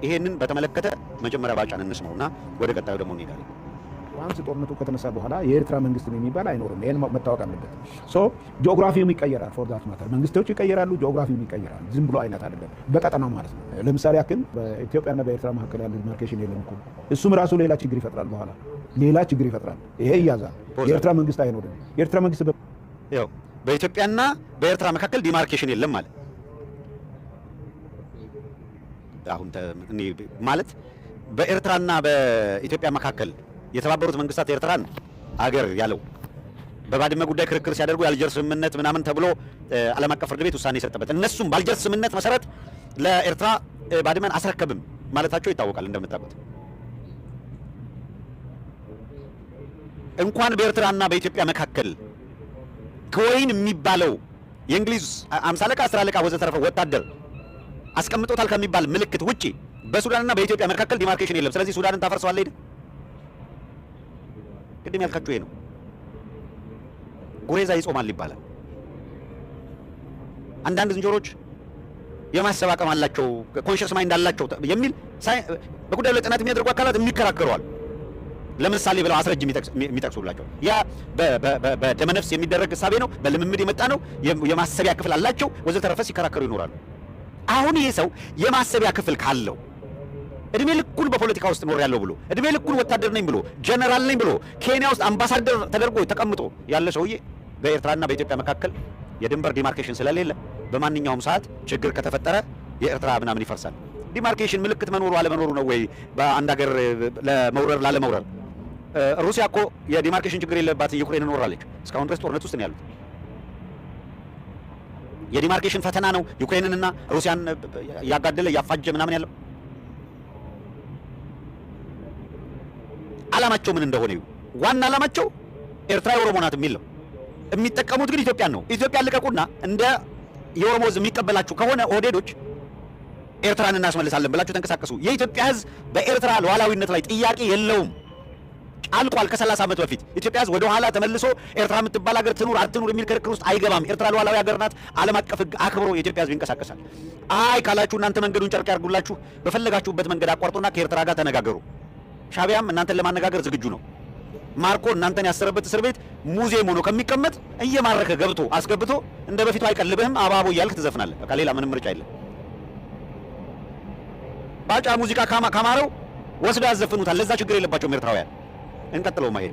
ይሄንን በተመለከተ መጀመሪያ ባጫን እንስማውና ወደ ቀጣዩ ደግሞ እንሄዳለን። ዋንስ ጦርነቱ ከተነሳ በኋላ የኤርትራ መንግስት የሚባል አይኖርም። ይሄን መታወቅ አለበት። ጂኦግራፊውም ይቀየራል። ፎር ዛት ማተር መንግስቶች ይቀየራሉ፣ ጂኦግራፊውም ይቀየራል። ዝም ብሎ አይነት አይደለም፣ በቀጠናው ማለት ነው። ለምሳሌ ያክል በኢትዮጵያና በኤርትራ መካከል ያለ ዲማርኬሽን የለም እኮ። እሱም ራሱ ሌላ ችግር ይፈጥራል፣ በኋላ ሌላ ችግር ይፈጥራል። ይሄ ይያዛል። የኤርትራ መንግስት አይኖርም። የኤርትራ መንግስት ያው በኢትዮጵያና በኤርትራ መካከል ዲማርኬሽን የለም ማለት አሁን ማለት በኤርትራና በኢትዮጵያ መካከል የተባበሩት መንግስታት ኤርትራን አገር ያለው በባድመ ጉዳይ ክርክር ሲያደርጉ የአልጀርስ ስምምነት ምናምን ተብሎ ዓለም አቀፍ ፍርድ ቤት ውሳኔ የሰጠበት እነሱም በአልጀርስ ስምምነት መሰረት ለኤርትራ ባድመን አስረከብም ማለታቸው ይታወቃል። እንደምታውቁት እንኳን በኤርትራና በኢትዮጵያ መካከል ከወይን የሚባለው የእንግሊዝ 50 አለቃ 10 አለቃ ወዘተረፈ ወታደር አስቀምጦታል ከሚባል ምልክት ውጪ በሱዳንና በኢትዮጵያ መካከል ዲማርኬሽን የለም። ስለዚህ ሱዳንን ታፈርሰዋለህ አይደል? ቅድም ያልካችሁ ይሄ ነው። ጉሬዛ ይጾማል ይባላል። አንዳንድ ዝንጀሮች የማሰብ አቅም አላቸው፣ ኮንሽስ ማይንድ አላቸው የሚል በጉዳዩ ላይ ጥናት የሚያደርጉ አካላት የሚከራከሯል። ለምሳሌ ብለው አስረጅ የሚጠቅሱላቸው ያ በደመነፍስ የሚደረግ እሳቤ ነው፣ በልምምድ የመጣ ነው፣ የማሰቢያ ክፍል አላቸው ወዘተረፈ ሲከራከሩ ይኖራሉ። አሁን ይሄ ሰው የማሰቢያ ክፍል ካለው እድሜ ልኩን በፖለቲካ ውስጥ ኖር ያለው ብሎ እድሜ ልኩን ወታደር ነኝ ብሎ ጀነራል ነኝ ብሎ ኬንያ ውስጥ አምባሳደር ተደርጎ ተቀምጦ ያለ ሰውዬ በኤርትራና በኢትዮጵያ መካከል የድንበር ዲማርኬሽን ስለሌለ በማንኛውም ሰዓት ችግር ከተፈጠረ የኤርትራ ምናምን ይፈርሳል። ዲማርኬሽን ምልክት መኖሩ አለመኖሩ ነው ወይ በአንድ ሀገር ለመውረር ላለመውረር? ሩሲያ እኮ የዲማርኬሽን ችግር የለባት ዩክሬን ኖራለች። እስካሁን ድረስ ጦርነት ውስጥ ነው ያሉት። የዲማርኬሽን ፈተና ነው ዩክሬንንና ሩሲያን ያጋደለ ያፋጀ ምናምን ያለው። ዓላማቸው ምን እንደሆነ ዋና ዓላማቸው ኤርትራ የኦሮሞ ናት የሚል ነው። የሚጠቀሙት ግን ኢትዮጵያን ነው። ኢትዮጵያን ልቀቁና እንደ የኦሮሞ ሕዝብ የሚቀበላችሁ ከሆነ ኦህዴዶች ኤርትራን እናስመልሳለን ብላችሁ ተንቀሳቀሱ። የኢትዮጵያ ሕዝብ በኤርትራ ሉዓላዊነት ላይ ጥያቄ የለውም። አልቋል። ከ30 ዓመት በፊት ኢትዮጵያ ሕዝብ ወደ ኋላ ተመልሶ ኤርትራ የምትባል ሀገር ትኑር አትኑር የሚል ክርክር ውስጥ አይገባም። ኤርትራ ሉዓላዊ ሀገር ናት። ዓለም አቀፍ ሕግ አክብሮ የኢትዮጵያ ሕዝብ ይንቀሳቀሳል። አይ ካላችሁ እናንተ መንገዱን ጨርቅ ያርጉላችሁ፣ በፈለጋችሁበት መንገድ አቋርጡና ከኤርትራ ጋር ተነጋገሩ። ሻቢያም እናንተን ለማነጋገር ዝግጁ ነው። ማርኮ እናንተን ያሰረበት እስር ቤት ሙዚየም ሆኖ ከሚቀመጥ እየማረከ ገብቶ አስገብቶ እንደ በፊቱ አይቀልብህም። አባቦ እያልክ ትዘፍናለህ። በቃ ሌላ ምንም ምርጫ የለም። ባጫ ሙዚቃ ካማረው ወስዳ ያዘፍኑታል። ለዛ ችግር የለባቸውም ኤርትራውያን። እንቀጥለው ማሄድ